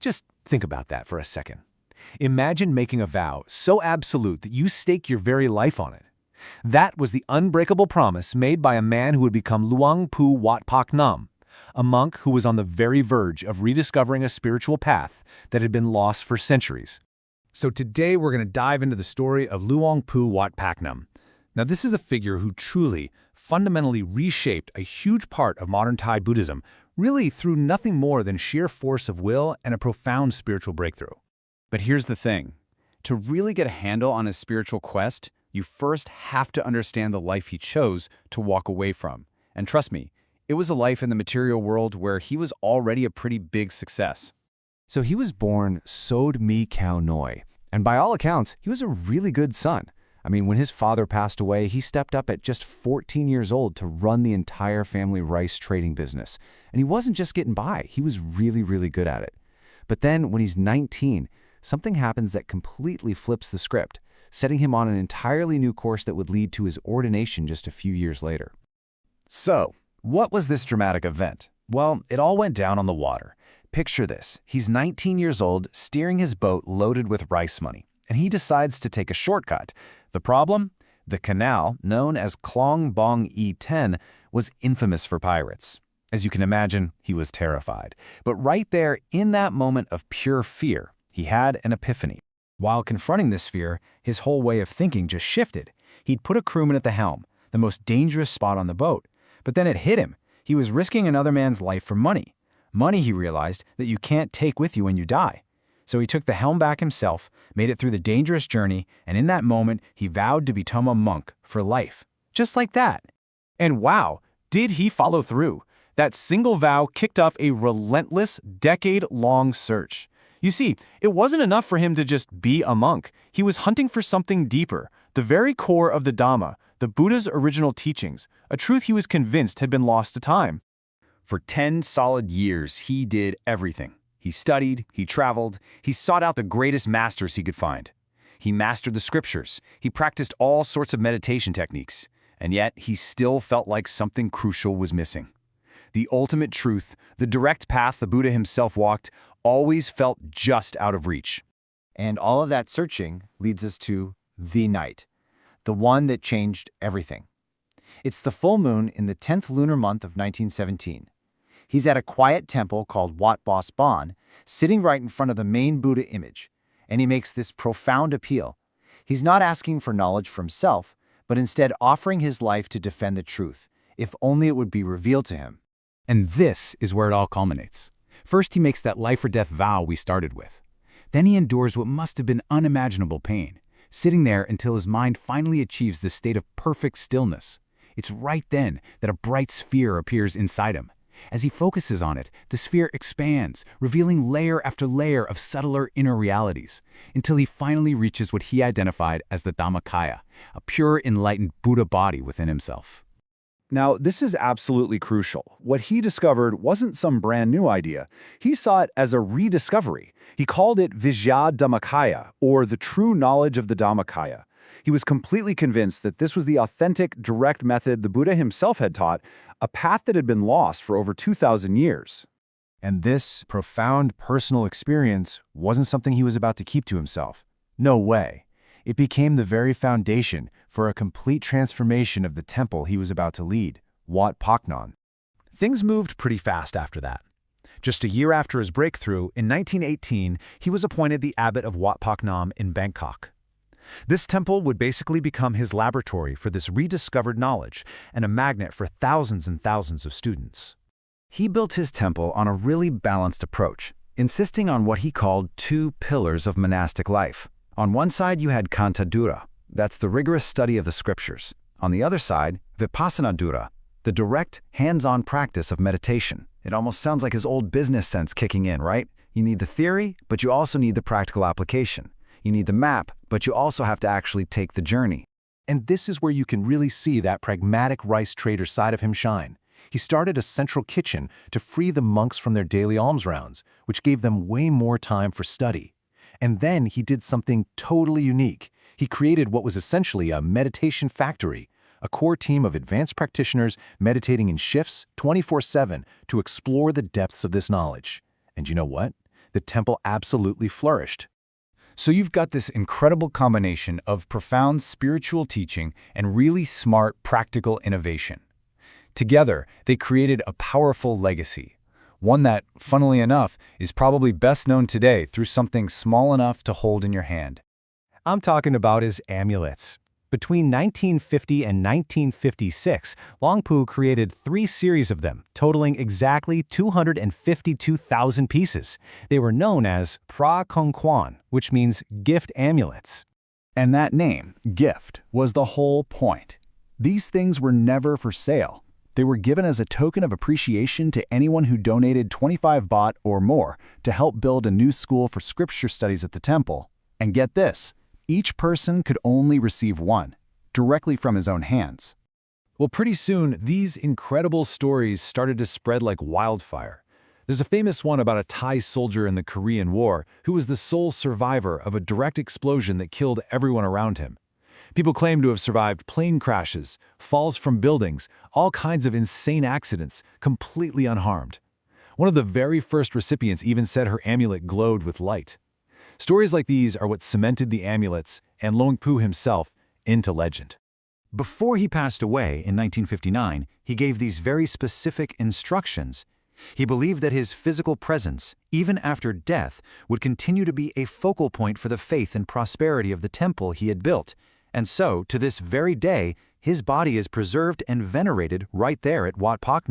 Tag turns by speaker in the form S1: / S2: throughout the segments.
S1: Just think about that for a second. Imagine making a vow so absolute that you stake your very life on it. That was the unbreakable promise made by a man who would become Luang Pu Wat Pak, a monk who was on the very verge of rediscovering a spiritual path that had been lost for centuries. So today we're going to dive into the story of Luang Pu Wat Pak. Now this is a figure who truly, fundamentally reshaped a huge part of modern Thai Buddhism, really through nothing more than sheer force of will and a profound spiritual breakthrough.
S2: But here's the thing. To really get a handle on his spiritual quest, you first have to understand the life he chose to walk away from. And trust me, it was a life in the material world where he was already a pretty big success.
S1: So he was born Sod Mi Khao Noi, and by all accounts, he was a really good son. I mean, when his father passed away, he stepped up at just 14 years old to run the entire family rice trading business. And he wasn't just getting by, he was really, really good at it. But then when he's 19, something happens that completely flips the script, setting him on an entirely new course that would lead to his ordination just a few years later.
S2: So, what was this dramatic event? Well, it all went down on the water. Picture this. He's 19 years old, steering his boat loaded with rice money, and he decides to take a shortcut. The problem? The canal, known as Klong Bong E10, was infamous for pirates. As you can imagine, he was terrified. But right there, in that moment of pure fear, he had an epiphany. While confronting this fear, his whole way of thinking just shifted. He'd put a crewman at the helm, the most dangerous spot on the boat. But then it hit him. He was risking another man's life for money. Money, he realized, that you can't take with you when you die. So he took the helm back himself, made it through the dangerous journey, and in that moment, he vowed to become a monk for life. Just like that. And wow, did he follow through? That single vow kicked up a relentless, decade-long search. You see, it wasn't enough for him to just be a monk. He was hunting for something deeper, the very core of the Dhamma, the Buddha's original teachings, a truth he was convinced had been lost to time. For 10 solid years, he did everything. He studied, he traveled, he sought out the greatest masters he could find. He mastered the scriptures, he practiced all sorts of meditation techniques, and yet he still felt like something crucial was missing. The ultimate truth, the direct path the Buddha himself walked, always felt just out of reach.
S3: And all of that searching leads us to the night, the one that changed everything. It's the full moon in the 10th lunar month of 1917. He's at a quiet temple called Wat Pak, sitting right in front of the main Buddha image, and he makes this profound appeal. He's not asking for knowledge for himself, but instead offering his life to defend the truth, if only it would be revealed to him.
S1: And this is where it all culminates. First, he makes that life-or-death vow we started with. Then he endures what must have been unimaginable pain, sitting there until his mind finally achieves this state of perfect stillness. It's right then that a bright sphere appears inside him. As he focuses on it, the sphere expands, revealing layer after layer of subtler inner realities, until he finally reaches what he identified as the Dhammakaya, a pure, enlightened Buddha body within himself.
S4: Now, this is absolutely crucial. What he discovered wasn't some brand new idea. He saw it as a rediscovery. He called it Vijaya Dhammakaya, or the true knowledge of the Dhammakaya. He was completely convinced that this was the authentic, direct method the Buddha himself had taught, a path that had been lost for over 2,000 years.
S1: And this profound personal experience wasn't something he was about to keep to himself. No way. It became the very foundation for a complete transformation of the temple he was about to lead, Wat Pak. Things moved pretty fast after that. Just a year after his breakthrough, in 1918, he was appointed the abbot of Wat Pak in Bangkok. This temple would basically become his laboratory for this rediscovered knowledge and a magnet for thousands and thousands of students. He built his temple on a really balanced approach, insisting on what he called 2 pillars of monastic life. On one side, you had Kantadura, that's the rigorous study of the scriptures. On the other side, Vipassanadura, the direct, hands-on practice of meditation. It almost sounds like his old business sense kicking in, right? You need the theory, but you also need the practical application. You need the map, but you also have to actually take the journey. And this is where you can really see that pragmatic rice trader side of him shine. He started a central kitchen to free the monks from their daily alms rounds, which gave them way more time for study. And then he did something totally unique. He created what was essentially a meditation factory, a core team of advanced practitioners meditating in shifts 24/7 to explore the depths of this knowledge. And you know what?
S2: the temple absolutely flourished. So you've got this incredible combination of profound spiritual teaching and really smart practical innovation. Together, they created a powerful legacy, one that, funnily enough, is probably best known today through something small enough to hold in your hand.
S1: I'm talking about his amulets. Between 1950 and 1956, Luang Pu created 3 series of them, totaling exactly 252,000 pieces. They were known as Phra Kong Kwan, which means gift amulets.
S4: And that name, gift, was the whole point. These things were never for sale. They were given as a token of appreciation to anyone who donated 25 baht or more to help build a new school for scripture studies at the temple. And get this, each person could only receive one, directly from his own hands.
S1: Well, pretty soon, these incredible stories started to spread like wildfire. There's a famous one about a Thai soldier in the Korean War who was the sole survivor of a direct explosion that killed everyone around him. People claim to have survived plane crashes, falls from buildings, all kinds of insane accidents, completely unharmed. One of the very first recipients even said her amulet glowed with light. Stories like these are what cemented the amulets, and Luang Pu himself, into legend.
S2: Before he passed away in 1959, he gave these very specific instructions. He believed that his physical presence, even after death, would continue to be a focal point for the faith and prosperity of the temple he had built. And so, to this very day, his body is preserved and venerated right there at Wat Pak.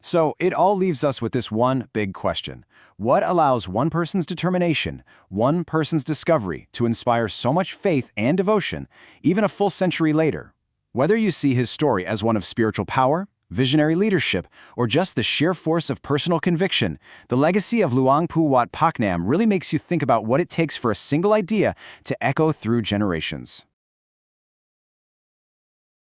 S3: So it all leaves us with this one big question. What allows one person's determination, one person's discovery, to inspire so much faith and devotion, even a full century later? Whether you see his story as one of spiritual power, visionary leadership, or just the sheer force of personal conviction, the legacy of Luang Pu Wat Pak really makes you think about what it takes for a single idea to echo through generations.